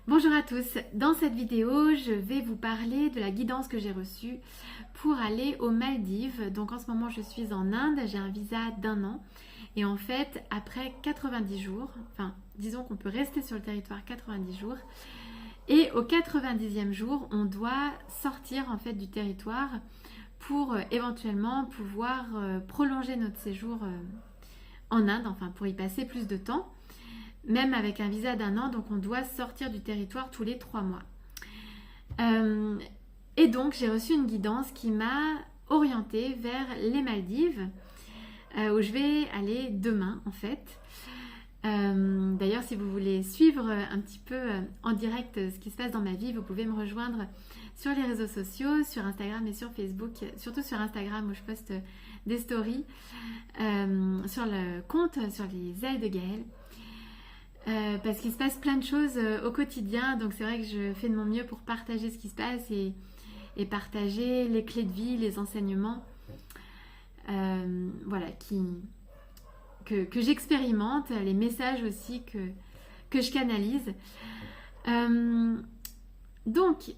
Bonjour à tous, dans cette vidéo je vais vous parler de la guidance que j'ai reçue pour aller aux Maldives. Donc en ce moment je suis en Inde, j'ai un visa d'1 an et en fait après 90 jours, enfin disons qu'on peut rester sur le territoire 90 jours et au 90e jour on doit sortir en fait du territoire pour éventuellement pouvoir prolonger notre séjour en Inde, enfin pour y passer plus de temps. Même avec un visa d'1 an, donc on doit sortir du territoire tous les 3 mois. Et donc j'ai reçu une guidance qui m'a orientée vers les Maldives, où je vais aller demain en fait. D'ailleurs, si vous voulez suivre un petit peu en direct ce qui se passe dans ma vie, vous pouvez me rejoindre sur les réseaux sociaux, sur Instagram et sur Facebook, surtout sur Instagram où je poste des stories, sur le compte, sur les ailes de Gaëlle. Parce qu'il se passe plein de choses au quotidien, donc c'est vrai que je fais de mon mieux pour partager ce qui se passe et partager les clés de vie, les enseignements voilà, que j'expérimente, les messages aussi que je canalise. Donc,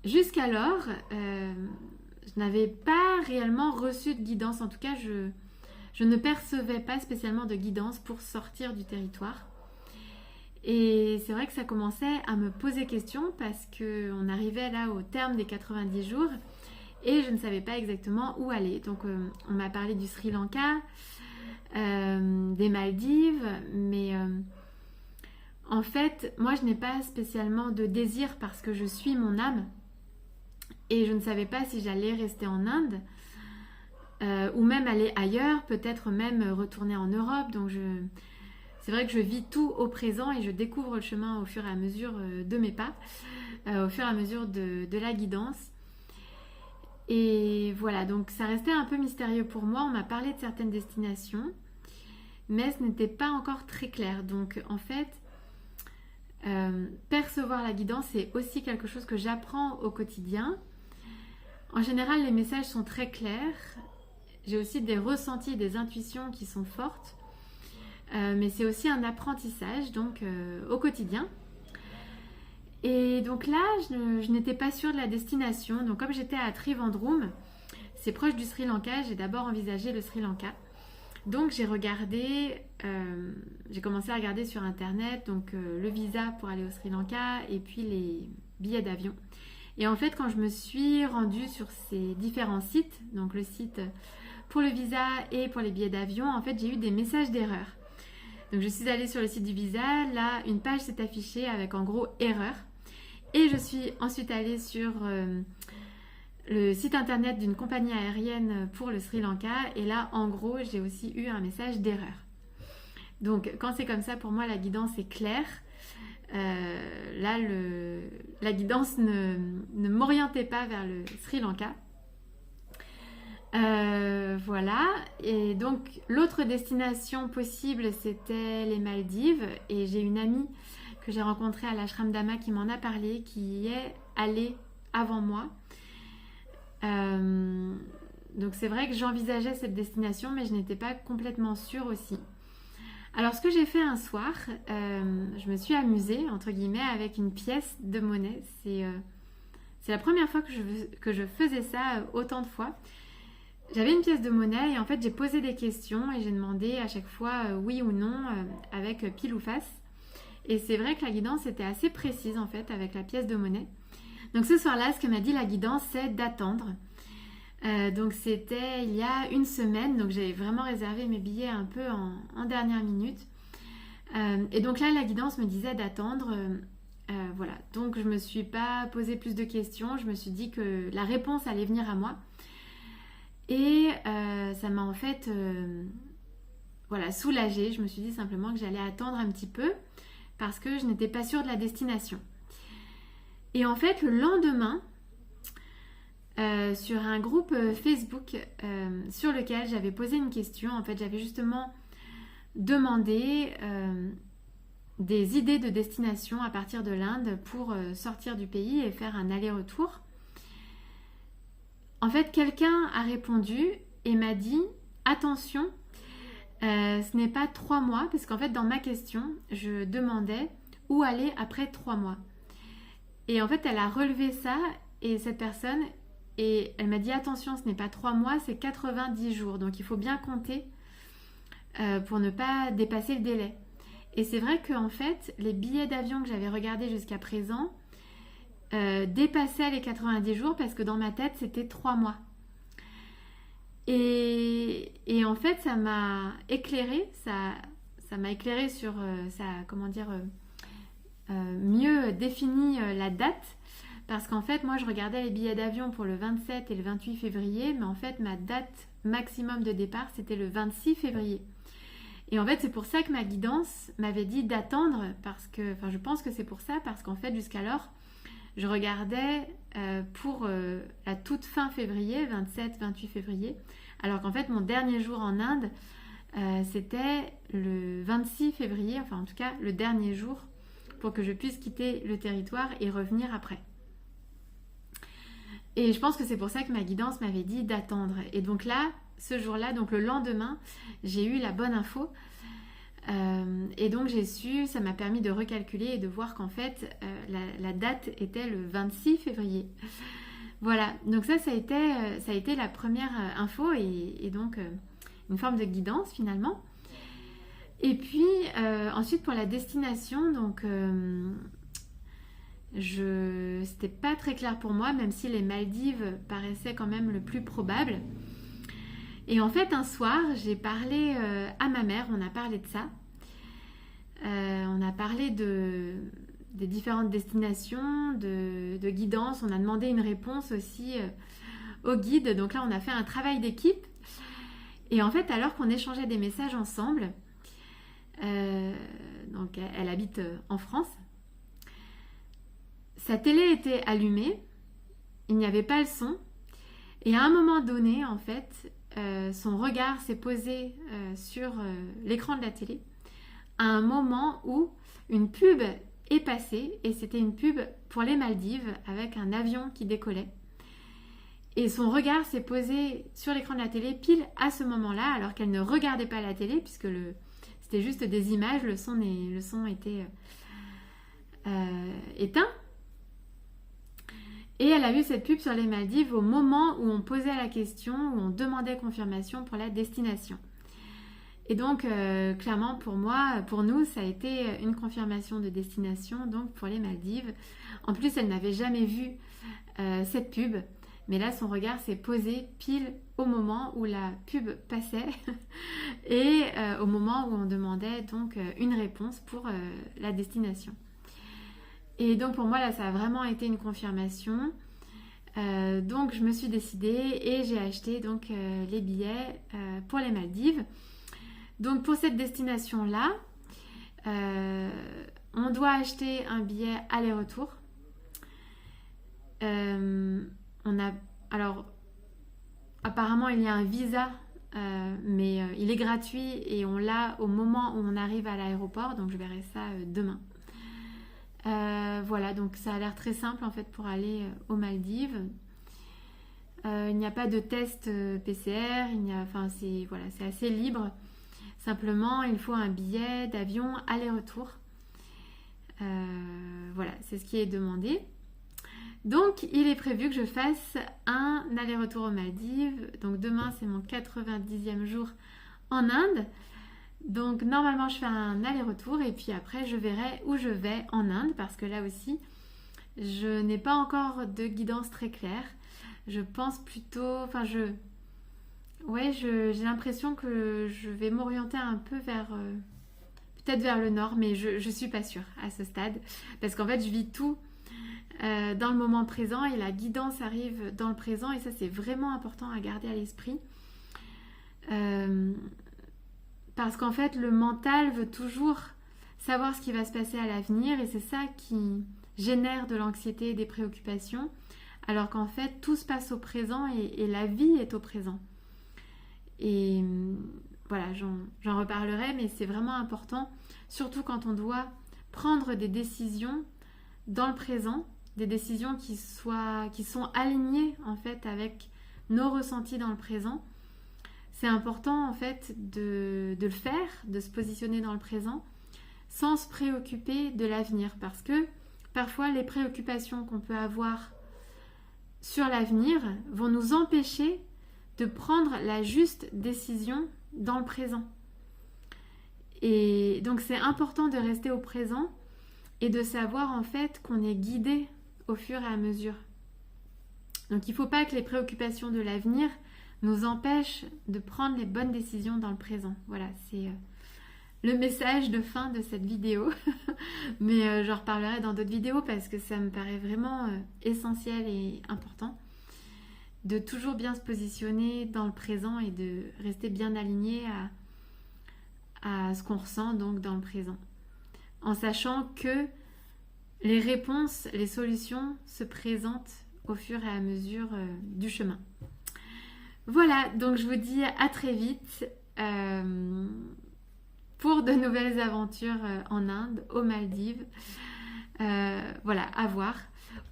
jusqu'alors, je n'avais pas réellement reçu de guidance, en tout cas je ne percevais pas spécialement de guidance pour sortir du territoire. Et c'est vrai que ça commençait à me poser question parce qu'on arrivait là au terme des 90 jours et je ne savais pas exactement où aller. Donc on m'a parlé du Sri Lanka, des Maldives, mais en fait moi je n'ai pas spécialement de désir parce que je suis mon âme et je ne savais pas si j'allais rester en Inde ou même aller ailleurs, peut-être même retourner en Europe. Donc c'est vrai que je vis tout au présent et je découvre le chemin au fur et à mesure de mes pas, au fur et à mesure de la guidance. Et voilà, donc ça restait un peu mystérieux pour moi. On m'a parlé de certaines destinations, mais ce n'était pas encore très clair. Donc en fait, percevoir la guidance, c'est aussi quelque chose que j'apprends au quotidien. En général, les messages sont très clairs. J'ai aussi des ressentis, des intuitions qui sont fortes. Mais c'est aussi un apprentissage donc au quotidien. Et donc là, je n'étais pas sûre de la destination. Donc comme j'étais à Trivandrum, c'est proche du Sri Lanka, j'ai d'abord envisagé le Sri Lanka. Donc j'ai commencé à regarder sur internet donc le visa pour aller au Sri Lanka et puis les billets d'avion. Et en fait, quand je me suis rendue sur ces différents sites, donc le site pour le visa et pour les billets d'avion, en fait, j'ai eu des messages d'erreur. Donc je suis allée sur le site du visa, là une page s'est affichée avec en gros erreur. Et je suis ensuite allée sur le site internet d'une compagnie aérienne pour le Sri Lanka. Et là en gros j'ai aussi eu un message d'erreur. Donc quand c'est comme ça, pour moi la guidance est claire. Là la guidance ne m'orientait pas vers le Sri Lanka. Voilà, et donc l'autre destination possible c'était les Maldives et j'ai une amie que j'ai rencontrée à l'Ashram Dhamma qui m'en a parlé, qui y est allée avant moi. Donc c'est vrai que j'envisageais cette destination mais je n'étais pas complètement sûre aussi. Alors ce que j'ai fait un soir, je me suis amusée entre guillemets avec une pièce de monnaie. C'est la première fois que je faisais ça autant de fois. J'avais une pièce de monnaie et en fait j'ai posé des questions et j'ai demandé à chaque fois oui ou non avec pile ou face. Et c'est vrai que la guidance était assez précise en fait avec la pièce de monnaie. Donc ce soir-là, ce que m'a dit la guidance, c'est d'attendre. Donc c'était il y a une semaine, donc j'ai vraiment réservé mes billets un peu en dernière minute. Et donc là la guidance me disait d'attendre. Voilà, donc je me suis pas posé plus de questions, je me suis dit que la réponse allait venir à moi. Et ça m'a en fait voilà, soulagée. Je me suis dit simplement que j'allais attendre un petit peu parce que je n'étais pas sûre de la destination. Et en fait, le lendemain, sur un groupe Facebook sur lequel j'avais posé une question, en fait, j'avais justement demandé des idées de destination à partir de l'Inde pour sortir du pays et faire un aller-retour. En fait, quelqu'un a répondu et m'a dit « Attention, ce n'est pas 3 mois » parce qu'en fait, dans ma question, je demandais où aller après 3 mois. Et en fait, elle a relevé ça, et cette personne, et elle m'a dit attention, ce n'est pas 3 mois, c'est 90 jours. Donc il faut bien compter pour ne pas dépasser le délai. Et c'est vrai qu'en fait, les billets d'avion que j'avais regardés jusqu'à présent dépassaient les 90 jours parce que dans ma tête, c'était 3 mois. Et en fait, ça m'a éclairé, ça m'a éclairé sur mieux défini la date. Parce qu'en fait, moi, je regardais les billets d'avion pour le 27 et le 28 février, mais en fait, ma date maximum de départ, c'était le 26 février. Et en fait, c'est pour ça que ma guidance m'avait dit d'attendre, je pense que c'est pour ça, parce qu'en fait, jusqu'alors, je regardais pour la toute fin février, 27-28 février, alors qu'en fait, mon dernier jour en Inde, c'était le 26 février, enfin en tout cas, le dernier jour, pour que je puisse quitter le territoire et revenir après. Et je pense que c'est pour ça que ma guidance m'avait dit d'attendre. Et donc là, ce jour-là, donc le lendemain, j'ai eu la bonne info. Et donc j'ai su, ça m'a permis de recalculer et de voir qu'en fait, la date était le 26 février. Voilà, donc ça a été la première info et donc une forme de guidance finalement. Et puis ensuite pour la destination, donc c'était pas très clair pour moi, même si les Maldives paraissaient quand même le plus probable. Et en fait, un soir, j'ai parlé à ma mère, on a parlé de ça. On a parlé des différentes destinations, de guidance. On a demandé une réponse aussi au guide. Donc là, on a fait un travail d'équipe. Et en fait, alors qu'on échangeait des messages ensemble, donc elle habite en France, sa télé était allumée, il n'y avait pas le son. Et à un moment donné, en fait, son regard s'est posé sur l'écran de la télé à un moment où une pub est passée et c'était une pub pour les Maldives avec un avion qui décollait. Et son regard s'est posé sur l'écran de la télé pile à ce moment-là alors qu'elle ne regardait pas la télé puisque c'était juste des images, le son était éteint. Et elle a vu cette pub sur les Maldives au moment où on posait la question, où on demandait confirmation pour la destination. Et donc, clairement, pour nous, ça a été une confirmation de destination, donc pour les Maldives. En plus, elle n'avait jamais vu cette pub, mais là, son regard s'est posé pile au moment où la pub passait et au moment où on demandait donc une réponse pour la destination. Et donc pour moi là ça a vraiment été une confirmation. Donc je me suis décidée et j'ai acheté donc les billets pour les Maldives. Donc pour cette destination là, on doit acheter un billet aller-retour. Alors apparemment il y a un visa, mais il est gratuit et on l'a au moment où on arrive à l'aéroport. Donc je verrai ça demain. Voilà, donc ça a l'air très simple en fait pour aller aux Maldives. Il n'y a pas de test PCR, c'est assez libre. Simplement, il faut un billet d'avion aller-retour. Voilà, c'est ce qui est demandé. Donc, il est prévu que je fasse un aller-retour aux Maldives. Donc, demain, c'est mon 90e jour en Inde. Donc normalement je fais un aller-retour et puis après je verrai où je vais en Inde parce que là aussi je n'ai pas encore de guidance très claire. Je pense plutôt, j'ai l'impression que je vais m'orienter un peu peut-être vers le nord, mais je suis pas sûre à ce stade parce qu'en fait je vis tout dans le moment présent et la guidance arrive dans le présent et ça c'est vraiment important à garder à l'esprit. Parce qu'en fait, le mental veut toujours savoir ce qui va se passer à l'avenir et c'est ça qui génère de l'anxiété et des préoccupations, alors qu'en fait, tout se passe au présent et la vie est au présent. Et voilà, j'en reparlerai, mais c'est vraiment important, surtout quand on doit prendre des décisions dans le présent, des décisions qui sont alignées en fait avec nos ressentis dans le présent. C'est important en fait de le faire, de se positionner dans le présent, sans se préoccuper de l'avenir. Parce que parfois, les préoccupations qu'on peut avoir sur l'avenir vont nous empêcher de prendre la juste décision dans le présent. Et donc, c'est important de rester au présent et de savoir en fait qu'on est guidé au fur et à mesure. Donc, il ne faut pas que les préoccupations de l'avenir nous empêchent de prendre les bonnes décisions dans le présent. Voilà, c'est le message de fin de cette vidéo. Mais j'en reparlerai dans d'autres vidéos parce que ça me paraît vraiment essentiel et important de toujours bien se positionner dans le présent et de rester bien aligné à ce qu'on ressent donc dans le présent. En sachant que les réponses, les solutions se présentent au fur et à mesure du chemin. Voilà, donc je vous dis à très vite pour de nouvelles aventures en Inde, aux Maldives. Voilà, à voir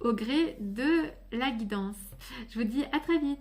au gré de la guidance. Je vous dis à très vite.